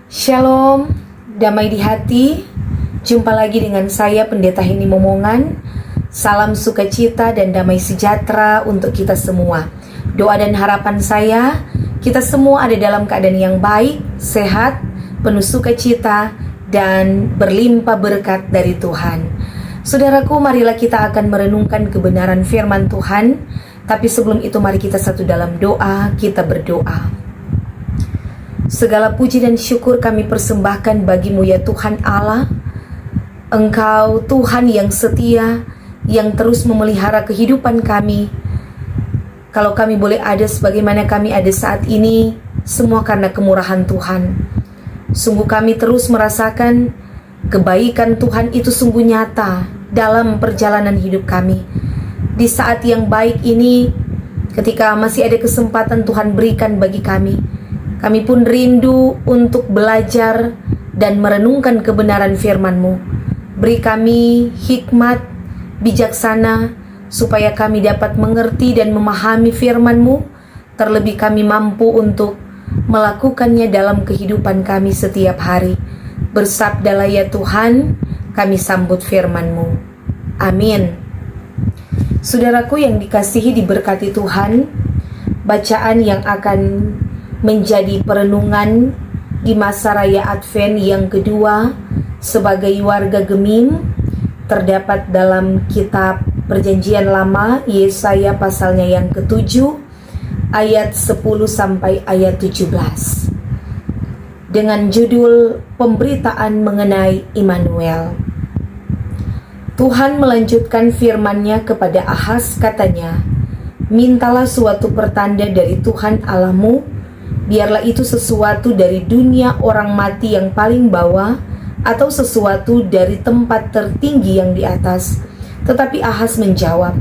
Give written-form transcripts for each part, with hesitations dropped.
Shalom, damai di hati. Jumpa lagi dengan saya Pendeta Heni Momongan. Salam sukacita dan damai sejahtera untuk kita semua. Doa dan harapan saya, kita semua ada dalam keadaan yang baik, sehat, penuh sukacita, dan berlimpah berkat dari Tuhan. Saudaraku, marilah kita akan merenungkan kebenaran firman Tuhan. Tapi sebelum itu mari kita satu dalam doa, kita berdoa. Segala puji dan syukur kami persembahkan bagimu ya Tuhan Allah. Engkau Tuhan yang setia, yang terus memelihara kehidupan kami. Kalau kami boleh ada sebagaimana kami ada saat ini, semua karena kemurahan Tuhan. Sungguh kami terus merasakan kebaikan Tuhan itu sungguh nyata dalam perjalanan hidup kami. Di saat yang baik ini, ketika masih ada kesempatan Tuhan berikan bagi kami pun rindu untuk belajar dan merenungkan kebenaran firman-Mu. Beri kami hikmat, bijaksana, supaya kami dapat mengerti dan memahami firman-Mu, terlebih kami mampu untuk melakukannya dalam kehidupan kami setiap hari. Bersabdalah ya Tuhan, kami sambut firman-Mu. Amin. Saudaraku yang dikasihi diberkati Tuhan, bacaan yang akan menjadi perenungan di masa raya Advent yang kedua sebagai warga Gemim terdapat dalam kitab Perjanjian Lama, Yesaya pasalnya yang ke-7 ayat 10 sampai ayat 17 dengan judul pemberitaan mengenai Immanuel. Tuhan melanjutkan firman-Nya kepada Ahaz, katanya, "Mintalah suatu pertanda dari Tuhan Allahmu. Biarlah itu sesuatu dari dunia orang mati yang paling bawah, atau sesuatu dari tempat tertinggi yang di atas." Tetapi Ahaz menjawab,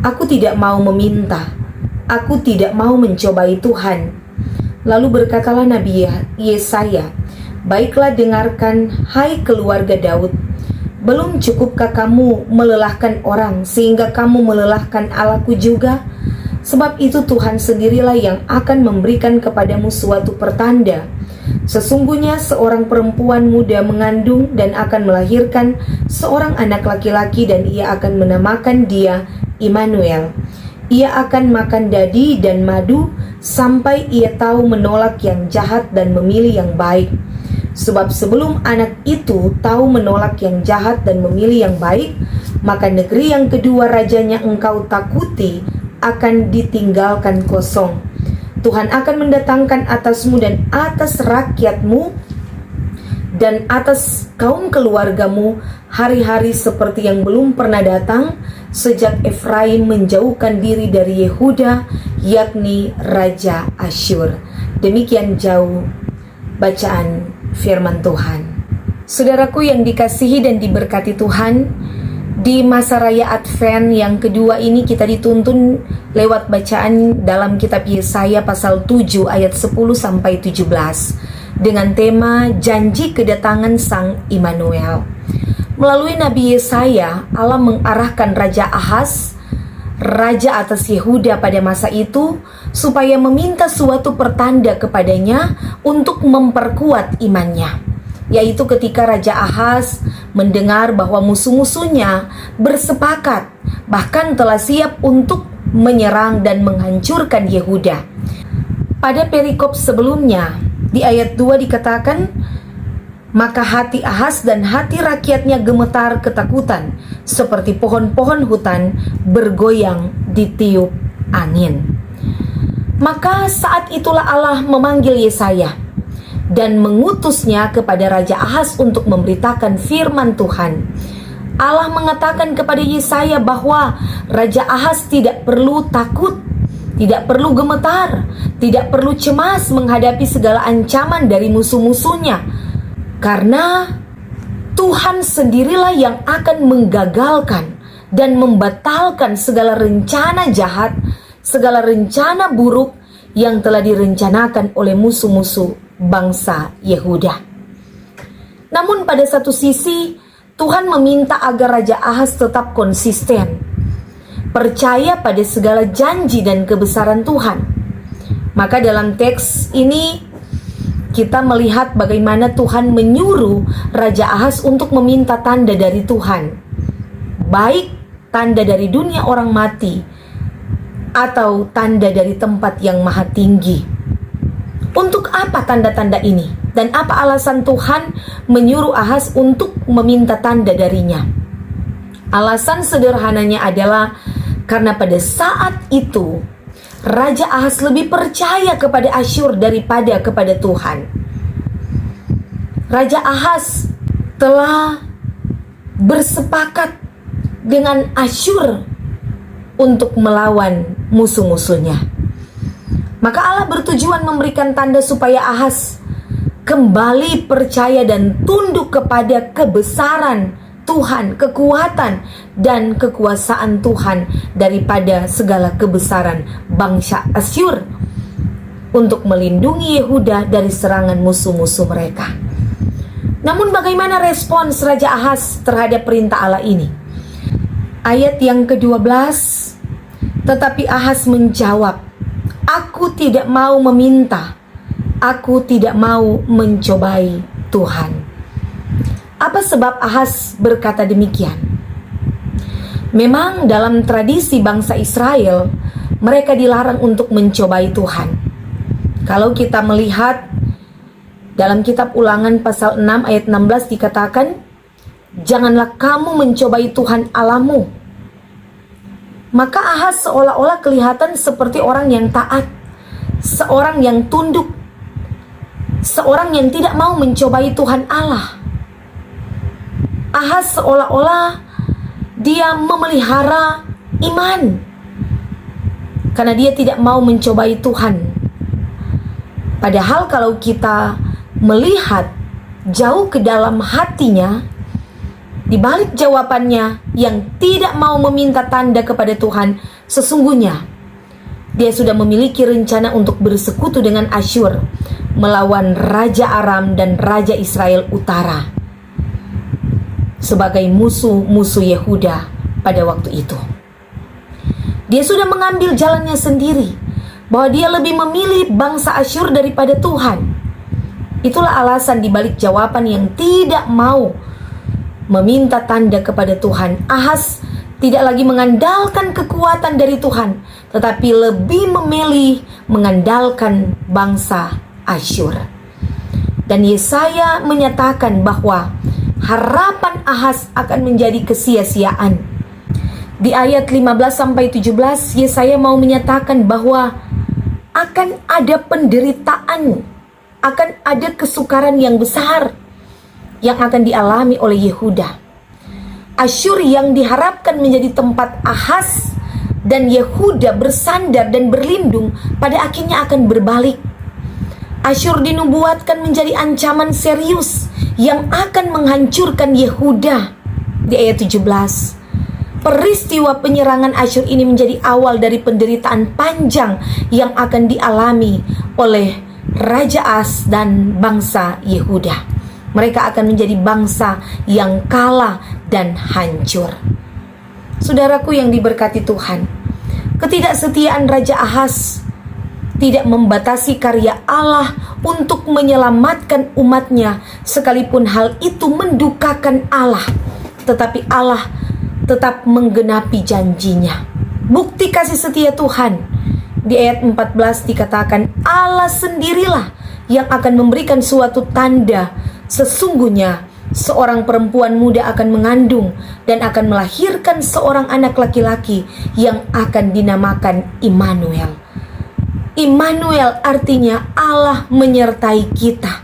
"Aku tidak mau meminta, aku tidak mau mencobai Tuhan." Lalu berkatalah Nabi Yesaya, "Baiklah dengarkan, hai keluarga Daud. Belum cukupkah kamu melelahkan orang sehingga kamu melelahkan Allahku juga? Sebab itu Tuhan sendirilah yang akan memberikan kepadamu suatu pertanda. Sesungguhnya seorang perempuan muda mengandung dan akan melahirkan seorang anak laki-laki, dan ia akan menamakan dia Immanuel. Ia akan makan dadi dan madu sampai ia tahu menolak yang jahat dan memilih yang baik. Sebab sebelum anak itu tahu menolak yang jahat dan memilih yang baik, maka negeri yang kedua rajanya engkau takuti akan ditinggalkan kosong. Tuhan akan mendatangkan atasmu dan atas rakyatmu dan atas kaum keluargamu hari-hari seperti yang belum pernah datang sejak Efraim menjauhkan diri dari Yehuda, yakni Raja Asyur." Demikian jauh bacaan firman Tuhan. Saudaraku yang dikasihi dan diberkati Tuhan, di masa raya Advent yang kedua ini kita dituntun lewat bacaan dalam kitab Yesaya pasal 7 ayat 10 sampai 17 dengan tema janji kedatangan Sang Immanuel. Melalui Nabi Yesaya, Allah mengarahkan Raja Ahaz, raja atas Yehuda pada masa itu, supaya meminta suatu pertanda kepadanya untuk memperkuat imannya. Yaitu ketika Raja Ahaz mendengar bahwa musuh-musuhnya bersepakat, bahkan telah siap untuk menyerang dan menghancurkan Yehuda. Pada perikop sebelumnya, di ayat 2 dikatakan, "Maka hati Ahaz dan hati rakyatnya gemetar ketakutan, seperti pohon-pohon hutan bergoyang ditiup angin." Maka saat itulah Allah memanggil Yesaya dan mengutusnya kepada Raja Ahaz untuk memberitakan firman Tuhan. Allah mengatakan kepada Yesaya bahwa Raja Ahaz tidak perlu takut, tidak perlu gemetar, tidak perlu cemas menghadapi segala ancaman dari musuh-musuhnya, karena Tuhan sendirilah yang akan menggagalkan dan membatalkan segala rencana jahat, segala rencana buruk yang telah direncanakan oleh musuh-musuh bangsa Yehuda. Namun pada satu sisi, Tuhan meminta agar Raja Ahaz tetap konsisten, percaya pada segala janji dan kebesaran Tuhan. Maka dalam teks ini kita melihat bagaimana Tuhan menyuruh Raja Ahaz untuk meminta tanda dari Tuhan, baik tanda dari dunia orang mati atau tanda dari tempat yang maha tinggi. Untuk apa tanda-tanda ini? Dan apa alasan Tuhan menyuruh Ahaz untuk meminta tanda darinya? Alasan sederhananya adalah karena pada saat itu Raja Ahaz lebih percaya kepada Asyur daripada kepada Tuhan. Raja Ahaz telah bersepakat dengan Asyur untuk melawan musuh-musuhnya. Maka Allah bertujuan memberikan tanda supaya Ahaz kembali percaya dan tunduk kepada kebesaran Tuhan, kekuatan dan kekuasaan Tuhan daripada segala kebesaran bangsa Asyur, untuk melindungi Yehuda dari serangan musuh-musuh mereka. Namun bagaimana respons Raja Ahaz terhadap perintah Allah ini? Ayat yang ke-12, tetapi Ahaz menjawab, "Aku tidak mau meminta, aku tidak mau mencobai Tuhan." Apa sebab Ahaz berkata demikian? Memang dalam tradisi bangsa Israel, mereka dilarang untuk mencobai Tuhan. Kalau kita melihat dalam kitab Ulangan pasal 6 ayat 16 dikatakan, "Janganlah kamu mencobai Tuhan Allahmu." Maka Ahaz seolah-olah kelihatan seperti orang yang taat, seorang yang tunduk, seorang yang tidak mau mencobai Tuhan Allah. Ahaz seolah-olah dia memelihara iman karena dia tidak mau mencobai Tuhan. Padahal kalau kita melihat jauh ke dalam hatinya, di balik jawabannya yang tidak mau meminta tanda kepada Tuhan, sesungguhnya dia sudah memiliki rencana untuk bersekutu dengan Asyur, melawan Raja Aram dan Raja Israel Utara sebagai musuh-musuh Yehuda pada waktu itu. Dia sudah mengambil jalannya sendiri, bahwa dia lebih memilih bangsa Asyur daripada Tuhan. Itulah alasan dibalik jawaban yang tidak mau meminta tanda kepada Tuhan. Ahaz tidak lagi mengandalkan kekuatan dari Tuhan, tetapi lebih memilih mengandalkan bangsa Asyur. Dan Yesaya menyatakan bahwa harapan Ahaz akan menjadi kesia-siaan. Di ayat 15-17, Yesaya mau menyatakan bahwa akan ada penderitaan, akan ada kesukaran yang besar yang akan dialami oleh Yehuda. Asyur yang diharapkan menjadi tempat Ahaz dan Yehuda bersandar dan berlindung, pada akhirnya akan berbalik. Asyur dinubuatkan menjadi ancaman serius yang akan menghancurkan Yehuda. Di ayat 17, peristiwa penyerangan Asyur ini menjadi awal dari penderitaan panjang yang akan dialami oleh Raja Ahaz dan bangsa Yehuda. Mereka akan menjadi bangsa yang kalah dan hancur. Saudaraku yang diberkati Tuhan, ketidaksetiaan Raja Ahaz tidak membatasi karya Allah untuk menyelamatkan umatnya, sekalipun hal itu mendukakan Allah. Tetapi Allah tetap menggenapi janjinya. Bukti kasih setia Tuhan, di ayat 14 dikatakan, Allah sendirilah yang akan memberikan suatu tanda. Sesungguhnya seorang perempuan muda akan mengandung dan akan melahirkan seorang anak laki-laki yang akan dinamakan Immanuel. Immanuel artinya Allah menyertai kita.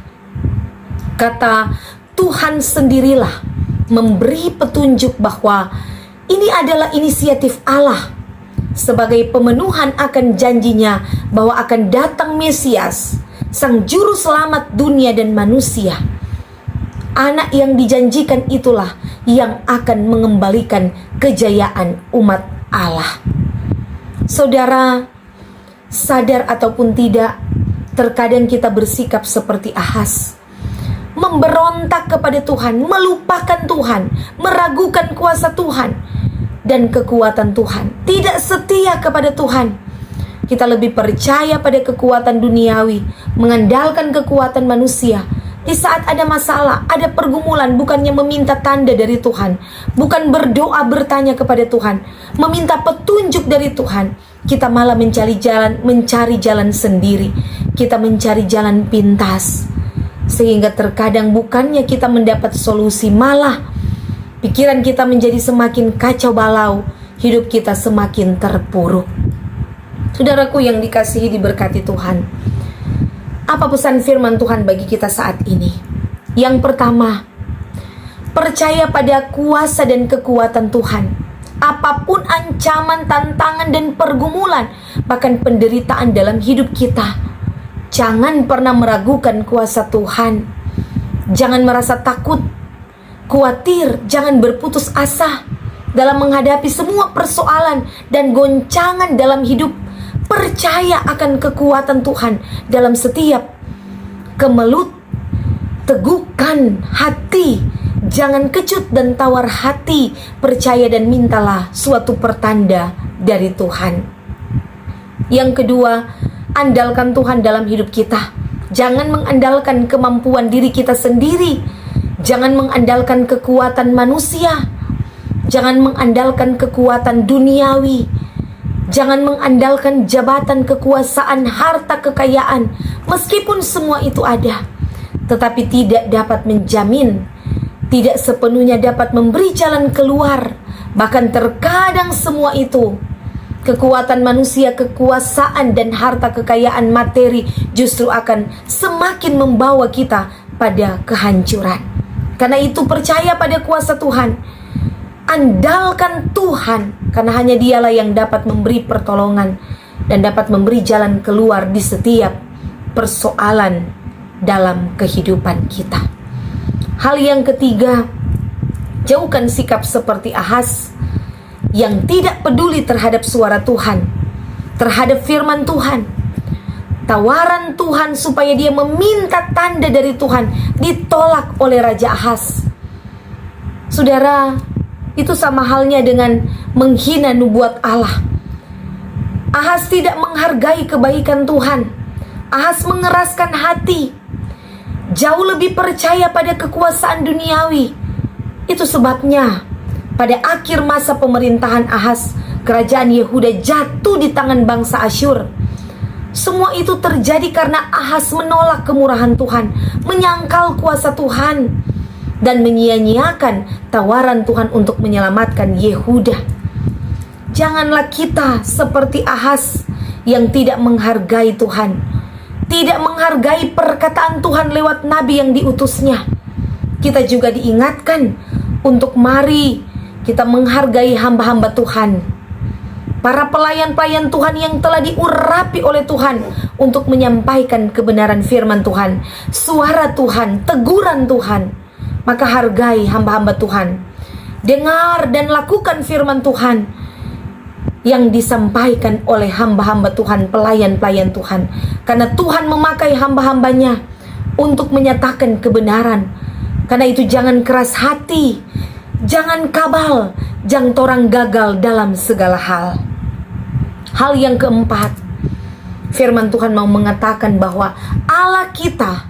Kata Tuhan sendirilah memberi petunjuk bahwa ini adalah inisiatif Allah sebagai pemenuhan akan janjinya bahwa akan datang Mesias, Sang Juru Selamat dunia dan manusia. Anak yang dijanjikan itulah yang akan mengembalikan kejayaan umat Allah. Saudara, sadar ataupun tidak, terkadang kita bersikap seperti Ahaz, memberontak kepada Tuhan, melupakan Tuhan, meragukan kuasa Tuhan dan kekuatan Tuhan, tidak setia kepada Tuhan. kita lebih percaya pada kekuatan duniawi, mengandalkan kekuatan manusia. Di saat ada masalah, ada pergumulan, bukannya meminta tanda dari Tuhan, bukan berdoa bertanya kepada Tuhan, meminta petunjuk dari Tuhan, kita malah mencari jalan sendiri. Kita mencari jalan pintas, sehingga terkadang bukannya kita mendapat solusi, malah pikiran kita menjadi semakin kacau balau, hidup kita semakin terpuruk. Saudaraku yang dikasihi diberkati Tuhan, apa pesan firman Tuhan bagi kita saat ini? Yang pertama, percaya pada kuasa dan kekuatan Tuhan. Apapun ancaman, tantangan, dan pergumulan, bahkan penderitaan dalam hidup kita, jangan pernah meragukan kuasa Tuhan. Jangan merasa takut, khawatir, jangan berputus asa dalam menghadapi semua persoalan dan goncangan dalam hidup. Percaya akan kekuatan Tuhan dalam setiap kemelut. Teguhkan hati, jangan kecut dan tawar hati. Percaya dan mintalah suatu pertanda dari Tuhan. Yang kedua, andalkan Tuhan dalam hidup kita. Jangan mengandalkan kemampuan diri kita sendiri. Jangan mengandalkan kekuatan manusia. Jangan mengandalkan kekuatan duniawi. Jangan mengandalkan jabatan, kekuasaan, harta, kekayaan. Meskipun semua itu ada, tetapi tidak dapat menjamin, tidak sepenuhnya dapat memberi jalan keluar. Bahkan terkadang semua itu, kekuatan manusia, kekuasaan, dan harta kekayaan materi justru akan semakin membawa kita pada kehancuran. Karena itu percaya pada kuasa Tuhan. Andalkan Tuhan, karena hanya Dialah yang dapat memberi pertolongan dan dapat memberi jalan keluar di setiap persoalan dalam kehidupan kita. Hal yang ketiga, jauhkan sikap seperti Ahaz yang tidak peduli terhadap suara Tuhan, terhadap firman Tuhan. Tawaran Tuhan supaya dia meminta tanda dari Tuhan ditolak oleh Raja Ahaz. Saudara, itu sama halnya dengan menghina nubuat Allah. Ahaz tidak menghargai kebaikan Tuhan. Ahaz mengeraskan hati, jauh lebih percaya pada kekuasaan duniawi. Itu sebabnya pada akhir masa pemerintahan Ahaz, kerajaan Yehuda jatuh di tangan bangsa Asyur. Semua itu terjadi karena Ahaz menolak kemurahan Tuhan, menyangkal kuasa Tuhan, dan menyia-nyiakan tawaran Tuhan untuk menyelamatkan Yehuda. Janganlah kita seperti Ahaz yang tidak menghargai Tuhan, tidak menghargai perkataan Tuhan lewat nabi yang diutusnya. Kita juga diingatkan untuk mari kita menghargai hamba-hamba Tuhan, para pelayan-pelayan Tuhan yang telah diurapi oleh Tuhan untuk menyampaikan kebenaran firman Tuhan, suara Tuhan, teguran Tuhan. Maka hargai hamba-hamba Tuhan. Dengar dan lakukan firman Tuhan yang disampaikan oleh hamba-hamba Tuhan, pelayan-pelayan Tuhan. Karena Tuhan memakai hamba-hambanya untuk menyatakan kebenaran. Karena itu jangan keras hati, jangan kabal, jangan torang gagal dalam segala hal. Hal yang keempat, firman Tuhan mau mengatakan bahwa Allah kita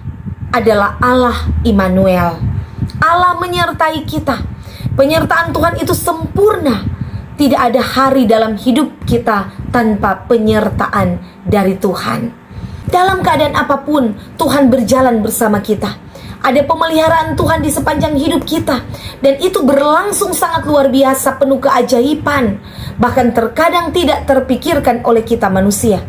adalah Allah Immanuel. Allah menyertai kita. Penyertaan Tuhan itu sempurna. Tidak ada hari dalam hidup kita tanpa penyertaan dari Tuhan. Dalam keadaan apapun, Tuhan berjalan bersama kita. Ada pemeliharaan Tuhan di sepanjang hidup kita, dan itu berlangsung sangat luar biasa, penuh keajaiban, bahkan terkadang tidak terpikirkan oleh kita manusia.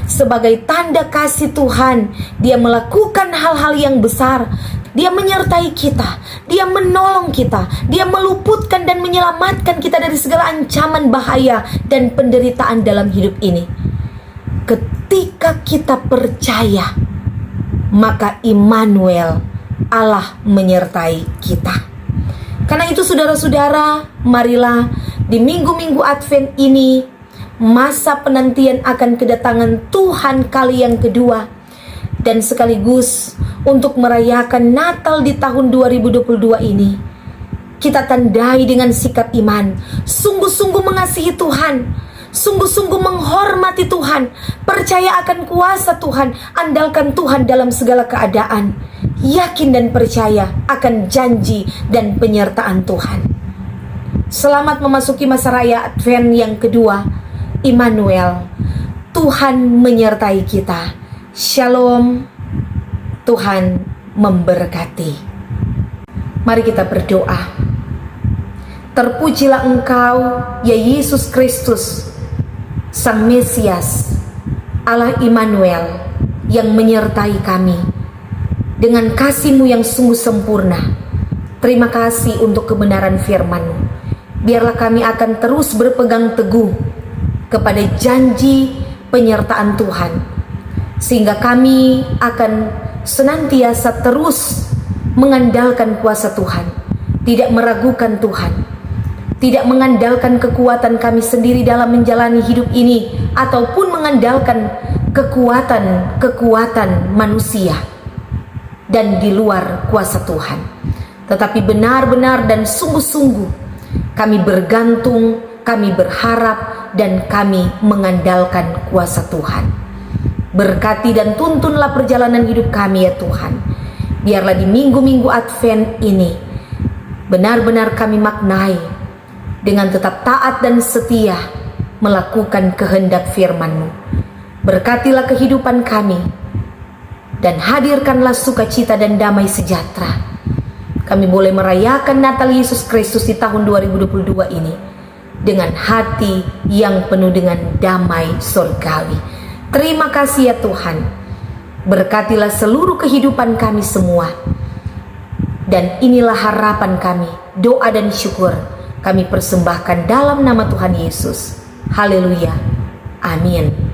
Sebagai tanda kasih Tuhan, Dia melakukan hal-hal yang besar. Dia menyertai kita, Dia menolong kita, Dia meluputkan dan menyelamatkan kita dari segala ancaman bahaya dan penderitaan dalam hidup ini. Ketika kita percaya, maka Immanuel, Allah menyertai kita. Karena itu saudara-saudara, marilah di minggu-minggu Advent ini, masa penantian akan kedatangan Tuhan kali yang kedua, dan sekaligus untuk merayakan Natal di tahun 2022 ini, kita tandai dengan sikap iman, sungguh-sungguh mengasihi Tuhan, sungguh-sungguh menghormati Tuhan, percaya akan kuasa Tuhan, andalkan Tuhan dalam segala keadaan, yakin dan percaya akan janji dan penyertaan Tuhan. Selamat memasuki masa raya Advent yang kedua, Immanuel, Tuhan menyertai kita. Shalom, Tuhan memberkati. Mari kita berdoa. Terpujilah Engkau, ya Yesus Kristus, Sang Mesias, Allah Immanuel, yang menyertai kami dengan kasih-Mu yang sungguh sempurna. Terima kasih untuk kebenaran firman-Mu. Biarlah kami akan terus berpegang teguh kepada janji penyertaan Tuhan, sehingga kami akan senantiasa terus mengandalkan kuasa Tuhan, tidak meragukan Tuhan, tidak mengandalkan kekuatan kami sendiri dalam menjalani hidup ini, ataupun mengandalkan kekuatan manusia dan di luar kuasa Tuhan. Tetapi benar-benar dan sungguh-sungguh kami bergantung, kami berharap, dan kami mengandalkan kuasa Tuhan. Berkati dan tuntunlah perjalanan hidup kami ya Tuhan. Biarlah di minggu-minggu Advent ini benar-benar kami maknai dengan tetap taat dan setia melakukan kehendak firman-Mu. Berkatilah kehidupan kami dan hadirkanlah sukacita dan damai sejahtera. Kami boleh merayakan Natal Yesus Kristus di tahun 2022 ini dengan hati yang penuh dengan damai surgawi. Terima kasih ya Tuhan. Berkatilah seluruh kehidupan kami semua. Dan inilah harapan kami, doa dan syukur kami persembahkan dalam nama Tuhan Yesus. Haleluya. Amin.